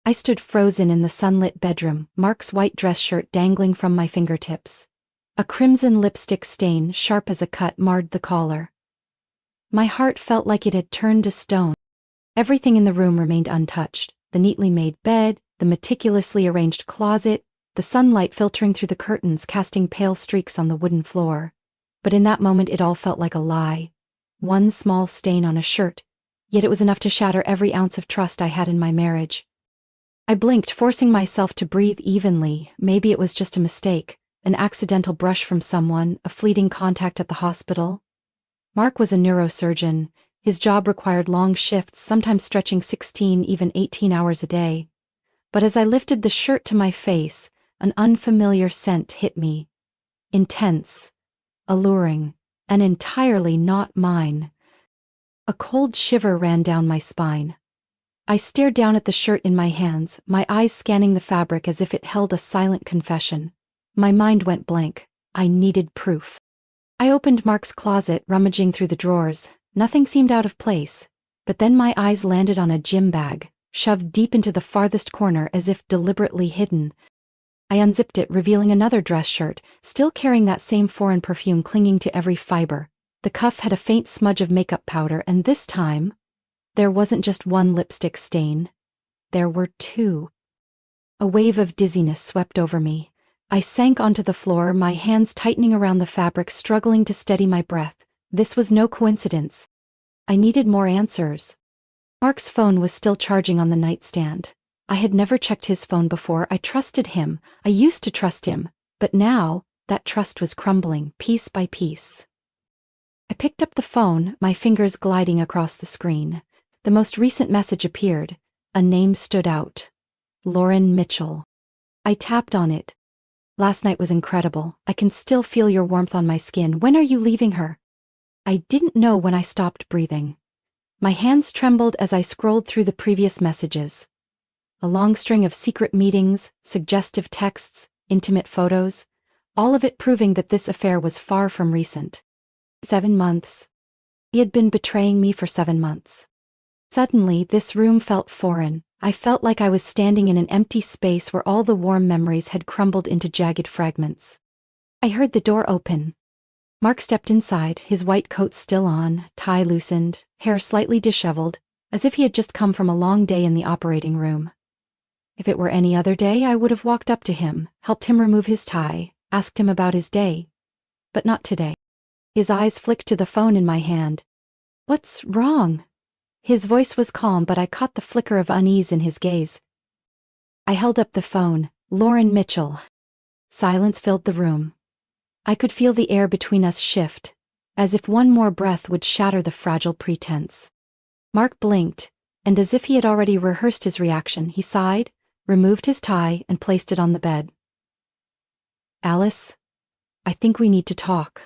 I stood frozen in the sunlit bedroom, Mark's white dress shirt dangling from my fingertips. A crimson lipstick stain, sharp as a cut, marred the collar. My heart felt like it had turned to stone. Everything in the room remained untouched. The neatly made bed, the meticulously arranged closet, the sunlight filtering through the curtains casting pale streaks on the wooden floor. But in that moment it all felt like a lie. One small stain on a shirt, yet it was enough to shatter every ounce of trust I had in my marriage. I blinked, forcing myself to breathe evenly. Maybe it was just a mistake, an accidental brush from someone, a fleeting contact at the hospital. Mark was a neurosurgeon. His job required long shifts, sometimes stretching 16, even 18 hours a day. But as I lifted the shirt to my face, an unfamiliar scent hit me. Intense, alluring, and entirely not mine. A cold shiver ran down my spine. I stared down at the shirt in my hands, my eyes scanning the fabric as if it held a silent confession. My mind went blank. I needed proof. I opened Mark's closet, rummaging through the drawers. Nothing seemed out of place. But then my eyes landed on a gym bag, shoved deep into the farthest corner as if deliberately hidden. I unzipped it, revealing another dress shirt, still carrying that same foreign perfume clinging to every fiber. The cuff had a faint smudge of makeup powder, and this time, there wasn't just one lipstick stain. There were two. A wave of dizziness swept over me. I sank onto the floor, my hands tightening around the fabric, struggling to steady my breath. This was no coincidence. I needed more answers. Mark's phone was still charging on the nightstand. I had never checked his phone before. I trusted him. I used to trust him. But now, that trust was crumbling, piece by piece. I picked up the phone, my fingers gliding across the screen. The most recent message appeared. A name stood out. Lauren Mitchell. I tapped on it. Last night was incredible. I can still feel your warmth on my skin. When are you leaving her? I didn't know when I stopped breathing. My hands trembled as I scrolled through the previous messages. A long string of secret meetings, suggestive texts, intimate photos, all of it proving that this affair was far from recent. 7 months. He had been betraying me for 7 months. Suddenly, this room felt foreign. I felt like I was standing in an empty space where all the warm memories had crumbled into jagged fragments. I heard the door open. Mark stepped inside, his white coat still on, tie loosened, hair slightly disheveled, as if he had just come from a long day in the operating room. If it were any other day, I would have walked up to him, helped him remove his tie, asked him about his day. But not today. His eyes flicked to the phone in my hand. "What's wrong?" His voice was calm, but I caught the flicker of unease in his gaze. I held up the phone. Lauren Mitchell. Silence filled the room. I could feel the air between us shift, as if one more breath would shatter the fragile pretense. Mark blinked, and as if he had already rehearsed his reaction, he sighed, removed his tie, and placed it on the bed. "Alice, I think we need to talk."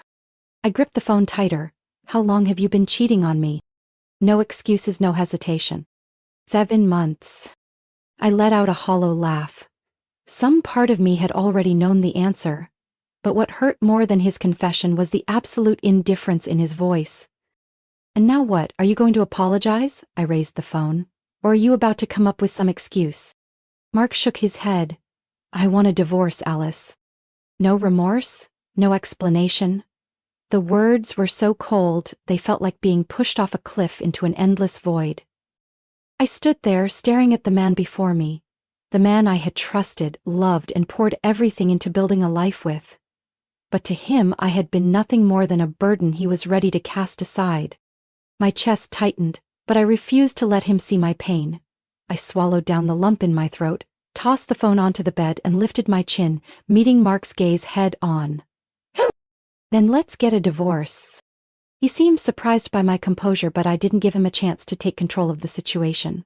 I gripped the phone tighter. "How long have you been cheating on me?" No excuses, no hesitation. 7 months. I let out a hollow laugh. Some part of me had already known the answer, but what hurt more than his confession was the absolute indifference in his voice. "And now what? Are you going to apologize?" I raised the phone. "Or are you about to come up with some excuse?" Mark shook his head. "I want a divorce, Alice." No remorse, no explanation. The words were so cold, they felt like being pushed off a cliff into an endless void. I stood there, staring at the man before me, the man I had trusted, loved, and poured everything into building a life with. But to him I had been nothing more than a burden he was ready to cast aside. My chest tightened, but I refused to let him see my pain. I swallowed down the lump in my throat, tossed the phone onto the bed, and lifted my chin, meeting Mark's gaze head on. "Then let's get a divorce." He seemed surprised by my composure, but I didn't give him a chance to take control of the situation.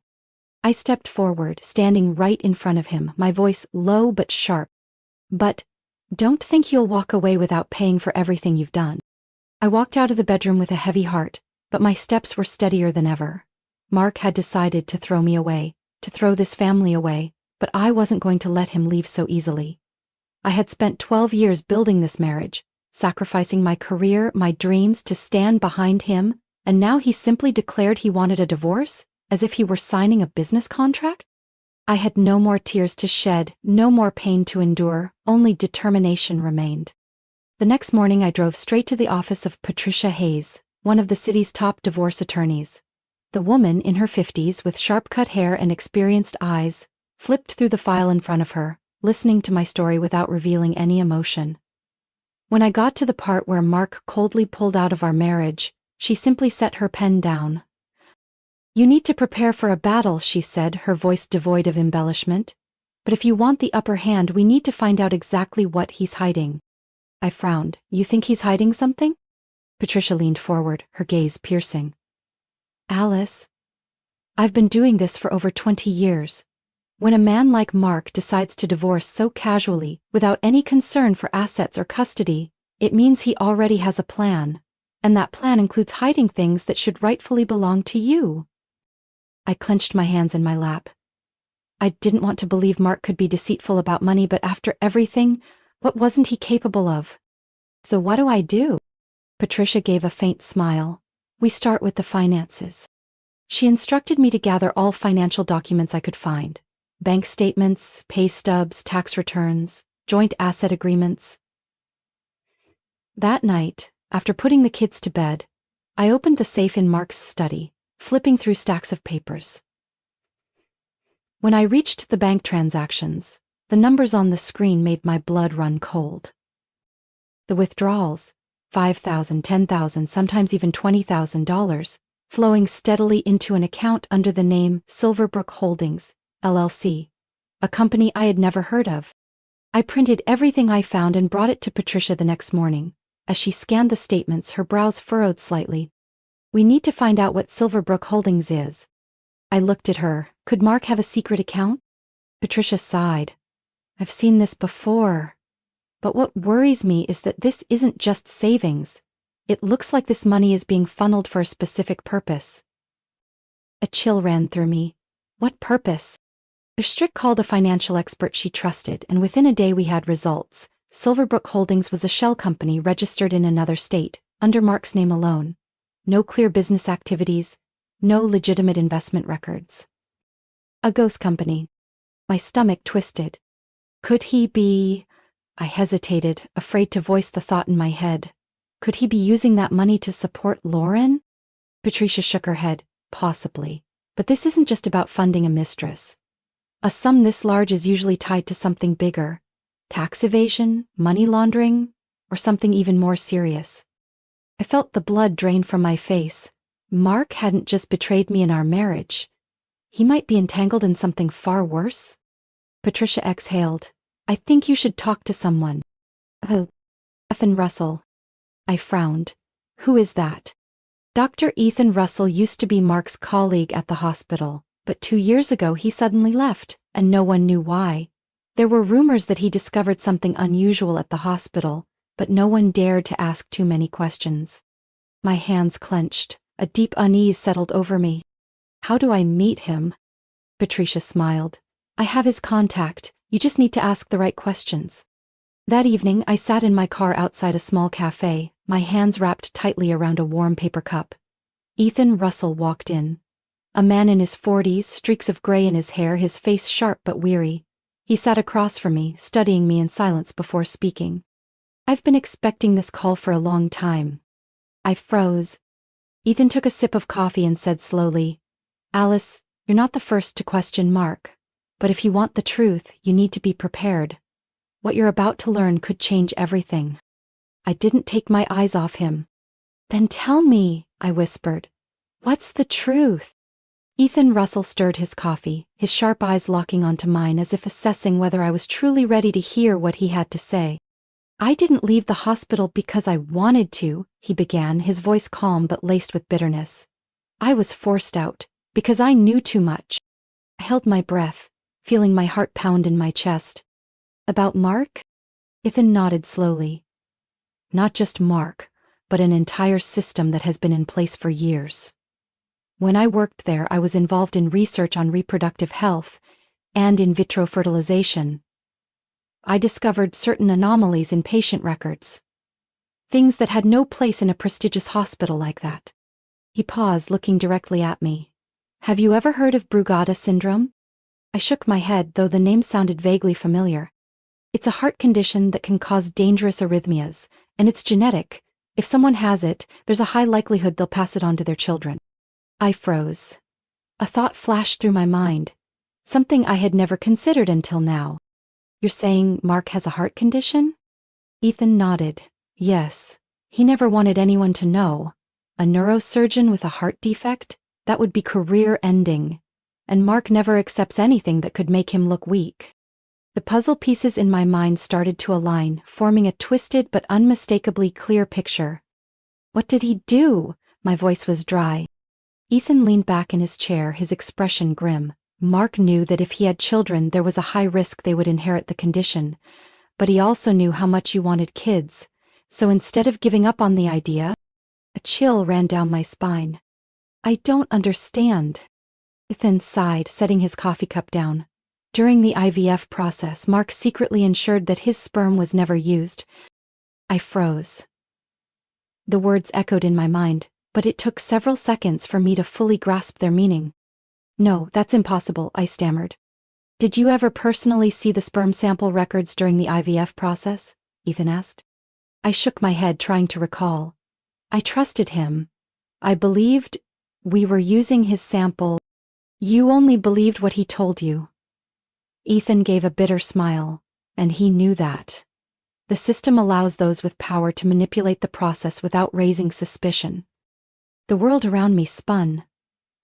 I stepped forward, standing right in front of him, my voice low but sharp. "But don't think you'll walk away without paying for everything you've done." I walked out of the bedroom with a heavy heart, but my steps were steadier than ever. Mark had decided to throw me away, to throw this family away, but I wasn't going to let him leave so easily. I had spent 12 years building this marriage, sacrificing my career, my dreams to stand behind him, and now he simply declared he wanted a divorce, as if he were signing a business contract? I had no more tears to shed, no more pain to endure, only determination remained. The next morning I drove straight to the office of Patricia Hayes, one of the city's top divorce attorneys. The woman, in her 50s with sharp-cut hair and experienced eyes, flipped through the file in front of her, listening to my story without revealing any emotion. When I got to the part where Mark coldly pulled out of our marriage, she simply set her pen down. "You need to prepare for a battle," she said, her voice devoid of embellishment. "But if you want the upper hand, we need to find out exactly what he's hiding." I frowned. "You think he's hiding something?" Patricia leaned forward, her gaze piercing. "Alice, I've been doing this for over 20 years. When a man like Mark decides to divorce so casually, without any concern for assets or custody, it means he already has a plan. And that plan includes hiding things that should rightfully belong to you." I clenched my hands in my lap. I didn't want to believe Mark could be deceitful about money, but after everything, what wasn't he capable of? "So what do I do?" Patricia gave a faint smile. "We start with the finances." She instructed me to gather all financial documents I could find. Bank statements, pay stubs, tax returns, joint asset agreements. That night, after putting the kids to bed, I opened the safe in Mark's study, flipping through stacks of papers. When I reached the bank transactions, the numbers on the screen made my blood run cold. The withdrawals, $5,000, $10,000, sometimes even $20,000, flowing steadily into an account under the name Silverbrook Holdings, LLC, a company I had never heard of. I printed everything I found and brought it to Patricia the next morning. As she scanned the statements, her brows furrowed slightly. "We need to find out what Silverbrook Holdings is." I looked at her. Could Mark have a secret account? Patricia sighed. "I've seen this before. But what worries me is that this isn't just savings. It looks like this money is being funneled for a specific purpose." A chill ran through me. What purpose? Strick called a financial expert she trusted, and within a day we had results. Silverbrook Holdings was a shell company registered in another state, under Mark's name alone. No clear business activities, no legitimate investment records. A ghost company. My stomach twisted. Could he be... I hesitated, afraid to voice the thought in my head. Could he be using that money to support Lauren? Patricia shook her head. Possibly. But this isn't just about funding a mistress. A sum this large is usually tied to something bigger. Tax evasion, money laundering, or something even more serious. I felt the blood drain from my face. Mark hadn't just betrayed me in our marriage. He might be entangled in something far worse. Patricia exhaled. "I think you should talk to someone." "Oh, Ethan Russell." I frowned. "Who is that?" Dr. Ethan Russell used to be Mark's colleague at the hospital, but 2 years ago he suddenly left, and no one knew why. There were rumors that he discovered something unusual at the hospital, but no one dared to ask too many questions. My hands clenched. A deep unease settled over me. "How do I meet him?" Patricia smiled. "I have his contact. You just need to ask the right questions." That evening, I sat in my car outside a small cafe, my hands wrapped tightly around a warm paper cup. Ethan Russell walked in. A man in his 40s, streaks of gray in his hair, his face sharp but weary. He sat across from me, studying me in silence before speaking. "I've been expecting this call for a long time." I froze. Ethan took a sip of coffee and said slowly, "Alice, you're not the first to question Mark. But if you want the truth, you need to be prepared. What you're about to learn could change everything." I didn't take my eyes off him. "Then tell me," I whispered. "What's the truth?" Ethan Russell stirred his coffee, his sharp eyes locking onto mine as if assessing whether I was truly ready to hear what he had to say. "I didn't leave the hospital because I wanted to," he began, his voice calm but laced with bitterness. "I was forced out, because I knew too much." I held my breath, feeling my heart pound in my chest. "About Mark?" Ethan nodded slowly. "Not just Mark, but an entire system that has been in place for years. When I worked there, I was involved in research on reproductive health and in vitro fertilization. I discovered certain anomalies in patient records. Things that had no place in a prestigious hospital like that." He paused, looking directly at me. "Have you ever heard of Brugada syndrome?" I shook my head, though the name sounded vaguely familiar. It's a heart condition that can cause dangerous arrhythmias, and it's genetic. If someone has it, there's a high likelihood they'll pass it on to their children. I froze. A thought flashed through my mind. Something I had never considered until now. You're saying Mark has a heart condition? Ethan nodded. Yes. He never wanted anyone to know. A neurosurgeon with a heart defect? That would be career-ending. And Mark never accepts anything that could make him look weak. The puzzle pieces in my mind started to align, forming a twisted but unmistakably clear picture. What did he do? My voice was dry. Ethan leaned back in his chair, his expression grim. Mark knew that if he had children, there was a high risk they would inherit the condition. But he also knew how much you wanted kids. So instead of giving up on the idea, a chill ran down my spine. I don't understand. Ethan sighed, setting his coffee cup down. During the IVF process, Mark secretly ensured that his sperm was never used. I froze. The words echoed in my mind, but it took several seconds for me to fully grasp their meaning. No, that's impossible, I stammered. Did you ever personally see the sperm sample records during the IVF process? Ethan asked. I shook my head, trying to recall. I trusted him. I believed we were using his sample. You only believed what he told you. Ethan gave a bitter smile, and he knew that. The system allows those with power to manipulate the process without raising suspicion. The world around me spun.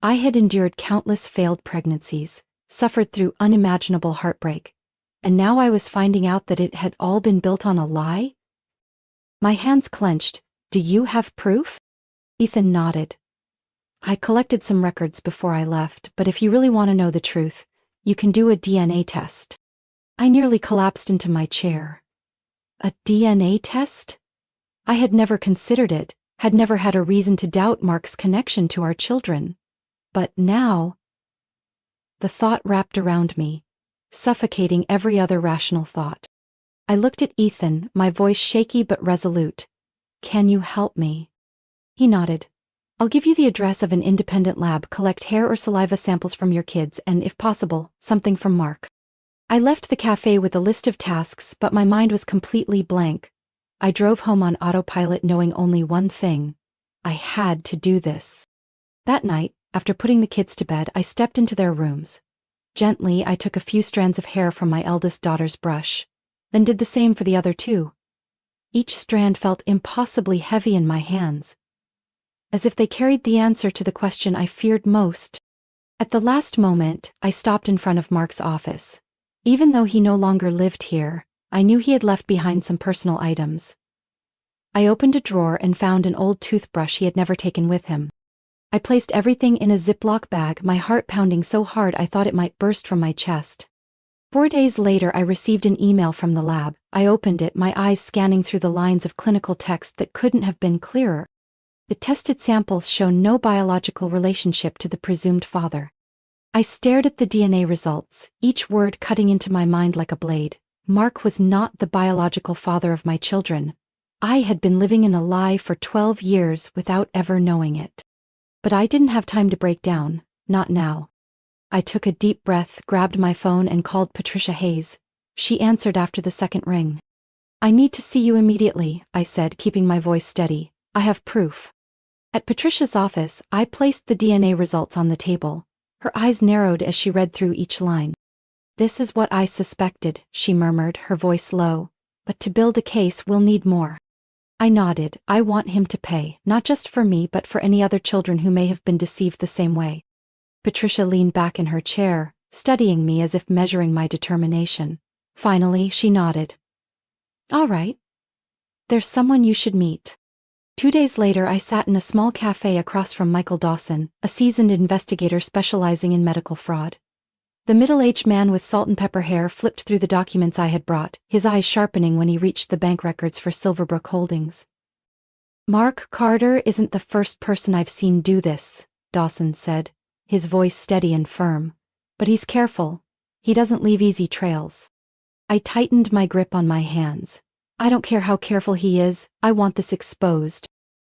I had endured countless failed pregnancies, suffered through unimaginable heartbreak, and now I was finding out that it had all been built on a lie? My hands clenched. Do you have proof? Ethan nodded. I collected some records before I left, but if you really want to know the truth, you can do a DNA test. I nearly collapsed into my chair. A DNA test? I had never considered it, had never had a reason to doubt Mark's connection to our children. But now, the thought wrapped around me, suffocating every other rational thought. I looked at Ethan, my voice shaky but resolute. Can you help me? He nodded. I'll give you the address of an independent lab, collect hair or saliva samples from your kids, and if possible, something from Mark. I left the cafe with a list of tasks, but my mind was completely blank. I drove home on autopilot, knowing only one thing. I had to do this. That night, after putting the kids to bed, I stepped into their rooms. Gently, I took a few strands of hair from my eldest daughter's brush, then did the same for the other two. Each strand felt impossibly heavy in my hands, as if they carried the answer to the question I feared most. At the last moment, I stopped in front of Mark's office. Even though he no longer lived here, I knew he had left behind some personal items. I opened a drawer and found an old toothbrush he had never taken with him. I placed everything in a Ziploc bag, my heart pounding so hard I thought it might burst from my chest. 4 days later, I received an email from the lab. I opened it, my eyes scanning through the lines of clinical text that couldn't have been clearer. The tested samples show no biological relationship to the presumed father. I stared at the DNA results, each word cutting into my mind like a blade. Mark was not the biological father of my children. I had been living in a lie for 12 years without ever knowing it. But I didn't have time to break down, not now. I took a deep breath, grabbed my phone and called Patricia Hayes. She answered after the second ring. I need to see you immediately, I said, keeping my voice steady. I have proof. At Patricia's office, I placed the DNA results on the table. Her eyes narrowed as she read through each line. This is what I suspected, she murmured, her voice low. But to build a case, we'll need more. I nodded. I want him to pay, not just for me but for any other children who may have been deceived the same way. Patricia leaned back in her chair, studying me as if measuring my determination. Finally, she nodded. All right. There's someone you should meet. 2 days later, I sat in a small cafe across from Michael Dawson, a seasoned investigator specializing in medical fraud. The middle-aged man with salt and pepper hair flipped through the documents I had brought, his eyes sharpening when he reached the bank records for Silverbrook Holdings. Mark Carter isn't the first person I've seen do this, Dawson said, his voice steady and firm. But he's careful. He doesn't leave easy trails. I tightened my grip on my hands. I don't care how careful he is, I want this exposed.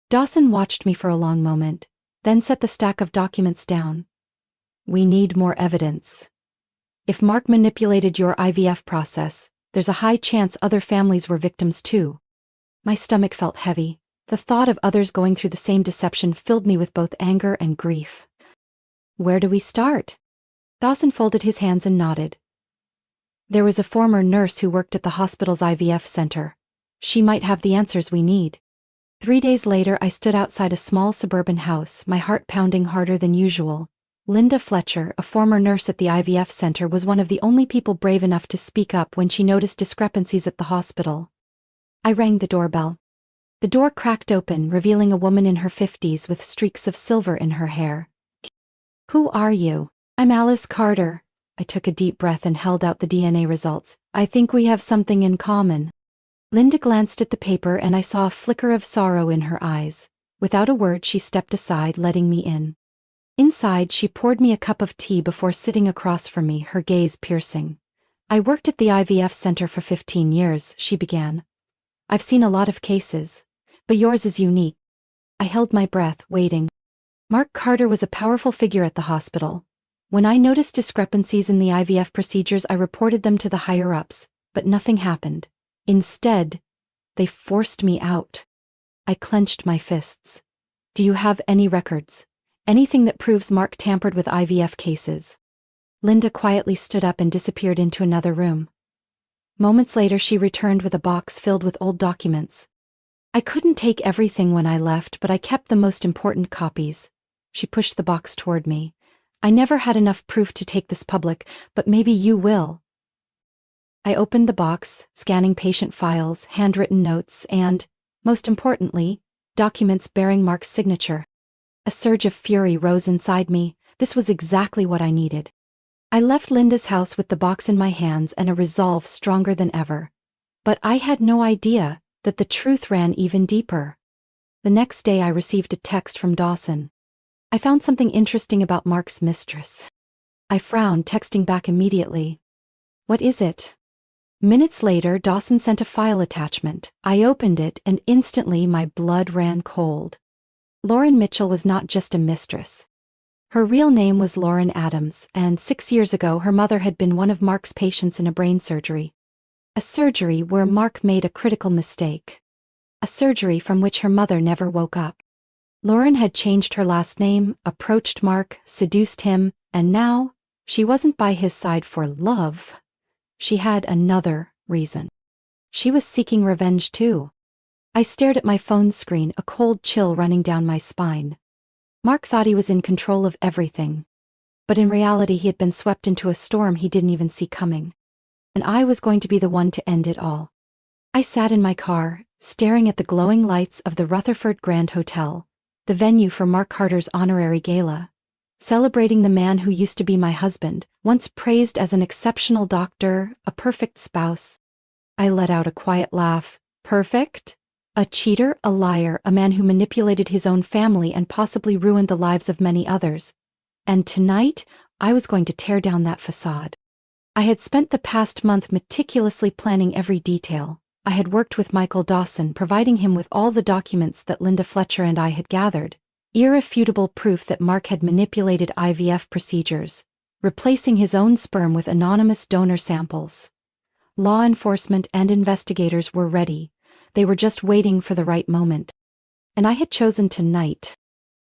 Dawson watched me for a long moment, then set the stack of documents down. We need more evidence. If Mark manipulated your IVF process, there's a high chance other families were victims too. My stomach felt heavy. The thought of others going through the same deception filled me with both anger and grief. Where do we start? Dawson folded his hands and nodded. There was a former nurse who worked at the hospital's IVF center. She might have the answers we need. 3 days later, I stood outside a small suburban house, my heart pounding harder than usual. Linda Fletcher, a former nurse at the IVF center, was one of the only people brave enough to speak up when she noticed discrepancies at the hospital. I rang the doorbell. The door cracked open, revealing a woman in her 50s with streaks of silver in her hair. Who are you? I'm Alice Carter. I took a deep breath and held out the DNA results. I think we have something in common. Linda glanced at the paper and I saw a flicker of sorrow in her eyes. Without a word, she stepped aside, letting me in. Inside, she poured me a cup of tea before sitting across from me, her gaze piercing. I worked at the IVF center for 15 years, she began. I've seen a lot of cases, but yours is unique. I held my breath, waiting. Mark Carter was a powerful figure at the hospital. When I noticed discrepancies in the IVF procedures, I reported them to the higher-ups, but nothing happened. Instead, they forced me out. I clenched my fists. Do you have any records? Anything that proves Mark tampered with IVF cases? Linda quietly stood up and disappeared into another room. Moments later, she returned with a box filled with old documents. I couldn't take everything when I left, but I kept the most important copies. She pushed the box toward me. I never had enough proof to take this public, but maybe you will. I opened the box, scanning patient files, handwritten notes, and, most importantly, documents bearing Mark's signature. A surge of fury rose inside me. This was exactly what I needed. I left Linda's house with the box in my hands and a resolve stronger than ever. But I had no idea that the truth ran even deeper. The next day I received a text from Dawson. I found something interesting about Mark's mistress. I frowned, texting back immediately. What is it? Minutes later, Dawson sent a file attachment. I opened it and instantly my blood ran cold. Lauren Mitchell was not just a mistress. Her real name was Lauren Adams, and 6 years ago her mother had been one of Mark's patients in a brain surgery. A surgery where Mark made a critical mistake. A surgery from which her mother never woke up. Lauren had changed her last name, approached Mark, seduced him, and now, she wasn't by his side for love. She had another reason. She was seeking revenge too. I stared at my phone screen, a cold chill running down my spine. Mark thought he was in control of everything. But in reality he had been swept into a storm he didn't even see coming. And I was going to be the one to end it all. I sat in my car, staring at the glowing lights of the Rutherford Grand Hotel, the venue for Mark Carter's honorary gala, celebrating the man who used to be my husband, once praised as an exceptional doctor, a perfect spouse. I let out a quiet laugh. Perfect? A cheater, a liar, a man who manipulated his own family and possibly ruined the lives of many others. And tonight, I was going to tear down that facade. I had spent the past month meticulously planning every detail. I had worked with Michael Dawson, providing him with all the documents that Linda Fletcher and I had gathered, irrefutable proof that Mark had manipulated IVF procedures, replacing his own sperm with anonymous donor samples. Law enforcement and investigators were ready. They were just waiting for the right moment. And I had chosen tonight.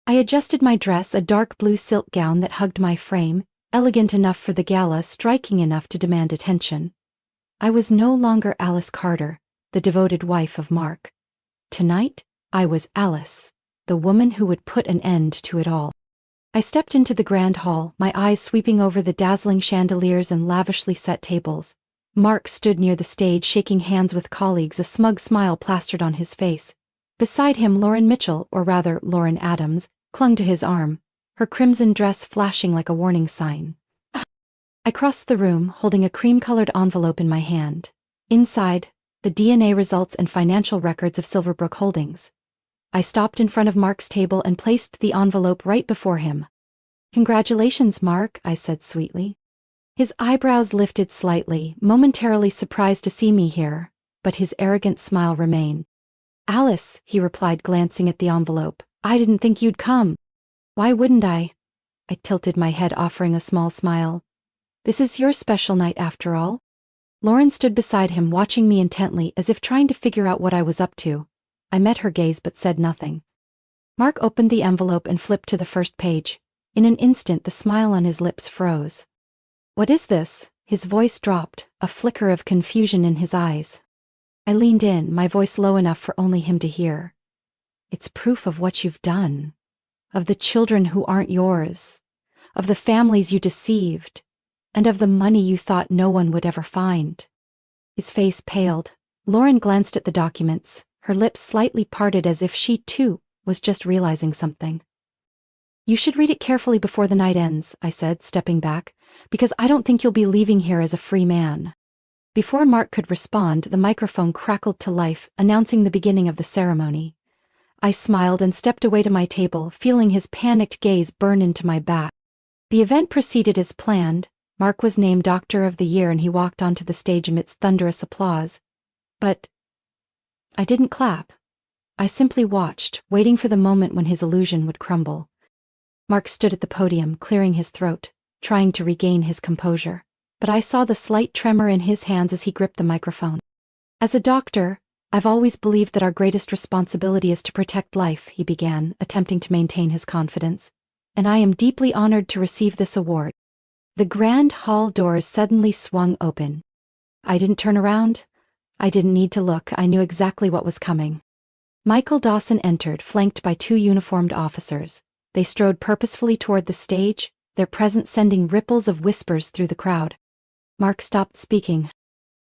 I adjusted my dress, a dark blue silk gown that hugged my frame, elegant enough for the gala, striking enough to demand attention. I was no longer Alice Carter, the devoted wife of Mark. Tonight, I was Alice, the woman who would put an end to it all. I stepped into the grand hall, my eyes sweeping over the dazzling chandeliers and lavishly set tables. Mark stood near the stage, shaking hands with colleagues, a smug smile plastered on his face. Beside him, Lauren Mitchell, or rather Lauren Adams, clung to his arm, her crimson dress flashing like a warning sign. I crossed the room, holding a cream-colored envelope in my hand. Inside, the DNA results and financial records of Silverbrook Holdings. I stopped in front of Mark's table and placed the envelope right before him. "Congratulations, Mark," I said sweetly. His eyebrows lifted slightly, momentarily surprised to see me here, but his arrogant smile remained. "Alice," he replied, glancing at the envelope, "I didn't think you'd come." "Why wouldn't I?" I tilted my head, offering a small smile. This is your special night after all? Lauren stood beside him watching me intently as if trying to figure out what I was up to. I met her gaze but said nothing. Mark opened the envelope and flipped to the first page. In an instant the smile on his lips froze. What is this? His voice dropped, a flicker of confusion in his eyes. I leaned in, my voice low enough for only him to hear. It's proof of what you've done. Of the children who aren't yours. Of the families you deceived. And of the money you thought no one would ever find. His face paled. Lauren glanced at the documents, her lips slightly parted as if she, too, was just realizing something. You should read it carefully before the night ends, I said, stepping back, because I don't think you'll be leaving here as a free man. Before Mark could respond, the microphone crackled to life, announcing the beginning of the ceremony. I smiled and stepped away to my table, feeling his panicked gaze burn into my back. The event proceeded as planned. Mark was named Doctor of the Year and he walked onto the stage amidst thunderous applause. But I didn't clap. I simply watched, waiting for the moment when his illusion would crumble. Mark stood at the podium, clearing his throat, trying to regain his composure. But I saw the slight tremor in his hands as he gripped the microphone. As a doctor, I've always believed that our greatest responsibility is to protect life, he began, attempting to maintain his confidence. And I am deeply honored to receive this award. The grand hall doors suddenly swung open. I didn't turn around. I didn't need to look, I knew exactly what was coming. Michael Dawson entered, flanked by two uniformed officers. They strode purposefully toward the stage, their presence sending ripples of whispers through the crowd. Mark stopped speaking.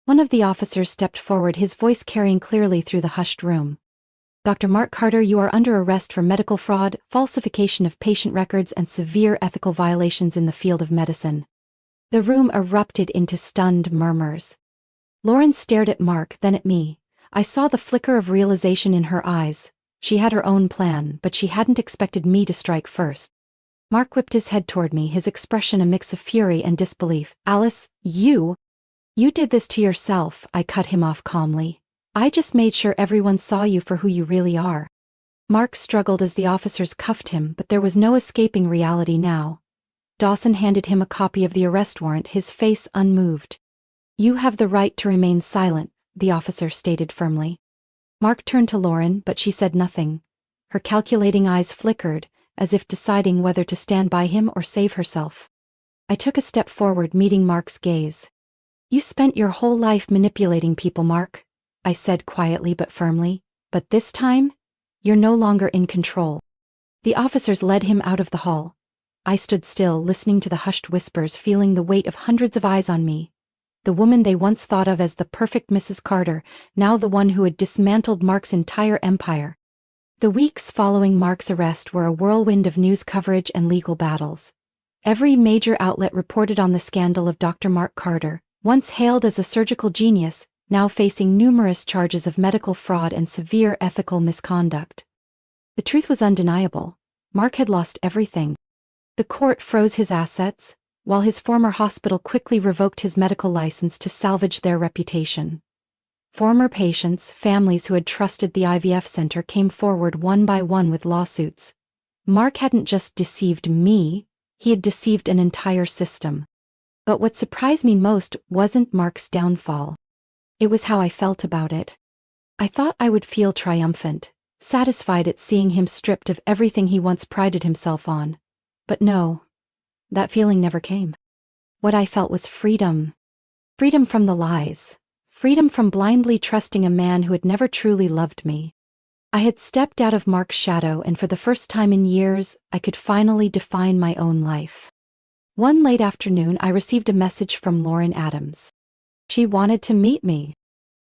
One of the officers stepped forward, his voice carrying clearly through the hushed room. Dr. Mark Carter, you are under arrest for medical fraud, falsification of patient records, and severe ethical violations in the field of medicine. The room erupted into stunned murmurs. Lauren stared at Mark, then at me. I saw the flicker of realization in her eyes. She had her own plan, but she hadn't expected me to strike first. Mark whipped his head toward me, his expression a mix of fury and disbelief. Alice, you did this to yourself, I cut him off calmly. I just made sure everyone saw you for who you really are. Mark struggled as the officers cuffed him, but there was no escaping reality now. Dawson handed him a copy of the arrest warrant, his face unmoved. You have the right to remain silent, the officer stated firmly. Mark turned to Lauren, but she said nothing. Her calculating eyes flickered, as if deciding whether to stand by him or save herself. I took a step forward, meeting Mark's gaze. You spent your whole life manipulating people, Mark, I said quietly but firmly, but this time, you're no longer in control. The officers led him out of the hall. I stood still, listening to the hushed whispers, feeling the weight of hundreds of eyes on me. The woman they once thought of as the perfect Mrs. Carter, now the one who had dismantled Mark's entire empire. The weeks following Mark's arrest were a whirlwind of news coverage and legal battles. Every major outlet reported on the scandal of Dr. Mark Carter, once hailed as a surgical genius, now facing numerous charges of medical fraud and severe ethical misconduct. The truth was undeniable. Mark had lost everything. The court froze his assets, while his former hospital quickly revoked his medical license to salvage their reputation. Former patients, families who had trusted the IVF center came forward one by one with lawsuits. Mark hadn't just deceived me, he had deceived an entire system. But what surprised me most wasn't Mark's downfall. It was how I felt about it. I thought I would feel triumphant, satisfied at seeing him stripped of everything he once prided himself on. But no, that feeling never came. What I felt was freedom. Freedom from the lies. Freedom from blindly trusting a man who had never truly loved me. I had stepped out of Mark's shadow, and for the first time in years, I could finally define my own life. One late afternoon, I received a message from Lauren Adams. She wanted to meet me.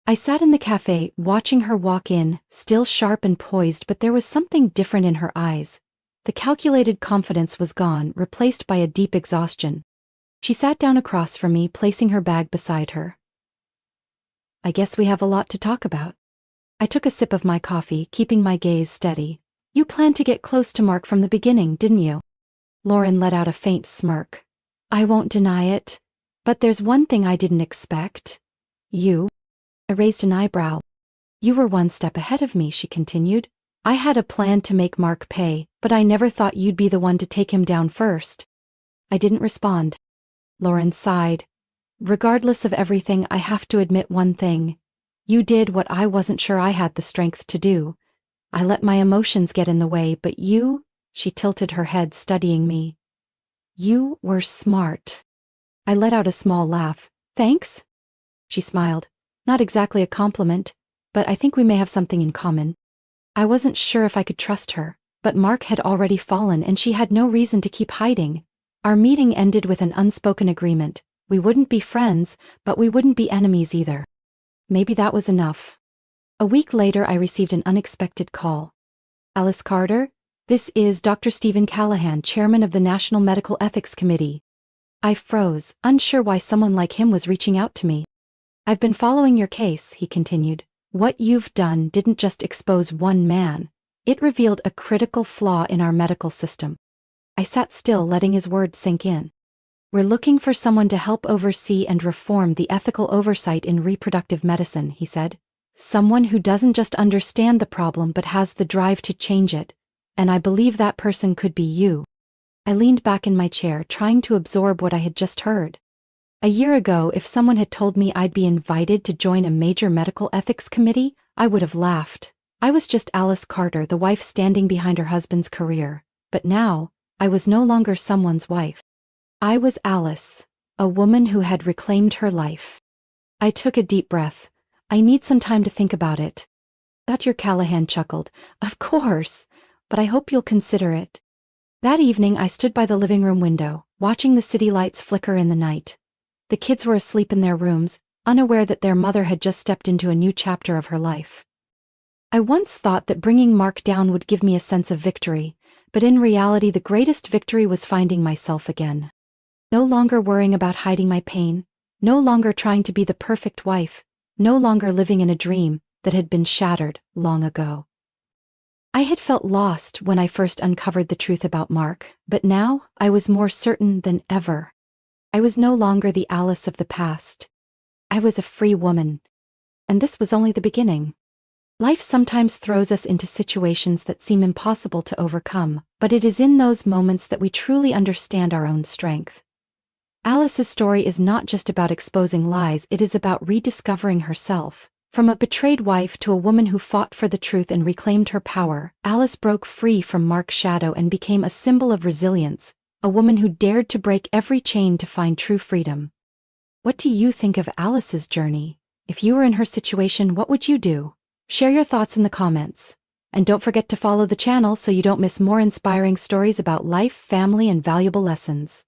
I sat in the cafe, watching her walk in, still sharp and poised, but there was something different in her eyes. The calculated confidence was gone, replaced by a deep exhaustion. She sat down across from me, placing her bag beside her. I guess we have a lot to talk about. I took a sip of my coffee, keeping my gaze steady. You planned to get close to Mark from the beginning, didn't you? Lauren let out a faint smirk. I won't deny it. But there's one thing I didn't expect. You. I raised an eyebrow. You were one step ahead of me, she continued. I had a plan to make Mark pay, but I never thought you'd be the one to take him down first. I didn't respond. Lauren sighed. Regardless of everything, I have to admit one thing. You did what I wasn't sure I had the strength to do. I let my emotions get in the way, but you, she tilted her head, studying me. You were smart. I let out a small laugh. Thanks? She smiled. Not exactly a compliment, but I think we may have something in common. I wasn't sure if I could trust her, but Mark had already fallen and she had no reason to keep hiding. Our meeting ended with an unspoken agreement. We wouldn't be friends, but we wouldn't be enemies either. Maybe that was enough. A week later, I received an unexpected call. Alice Carter, this is Dr. Stephen Callahan, chairman of the National Medical Ethics Committee. I froze, unsure why someone like him was reaching out to me. I've been following your case, he continued. What you've done didn't just expose one man. It revealed a critical flaw in our medical system. I sat still, letting his words sink in. We're looking for someone to help oversee and reform the ethical oversight in reproductive medicine, he said. Someone who doesn't just understand the problem but has the drive to change it. And I believe that person could be you. I leaned back in my chair, trying to absorb what I had just heard. A year ago, if someone had told me I'd be invited to join a major medical ethics committee, I would have laughed. I was just Alice Carter, the wife standing behind her husband's career. But now, I was no longer someone's wife. I was Alice, a woman who had reclaimed her life. I took a deep breath. I need some time to think about it. Dr. Callahan chuckled. Of course, but I hope you'll consider it. That evening, I stood by the living room window, watching the city lights flicker in the night. The kids were asleep in their rooms, unaware that their mother had just stepped into a new chapter of her life. I once thought that bringing Mark down would give me a sense of victory, but in reality the greatest victory was finding myself again. No longer worrying about hiding my pain, no longer trying to be the perfect wife, no longer living in a dream that had been shattered long ago. I had felt lost when I first uncovered the truth about Mark, but now I was more certain than ever. I was no longer the Alice of the past. I was a free woman. And this was only the beginning. Life sometimes throws us into situations that seem impossible to overcome, but it is in those moments that we truly understand our own strength. Alice's story is not just about exposing lies, it is about rediscovering herself. From a betrayed wife to a woman who fought for the truth and reclaimed her power, Alice broke free from Mark's shadow and became a symbol of resilience, a woman who dared to break every chain to find true freedom. What do you think of Alice's journey? If you were in her situation, what would you do? Share your thoughts in the comments. And don't forget to follow the channel so you don't miss more inspiring stories about life, family, and valuable lessons.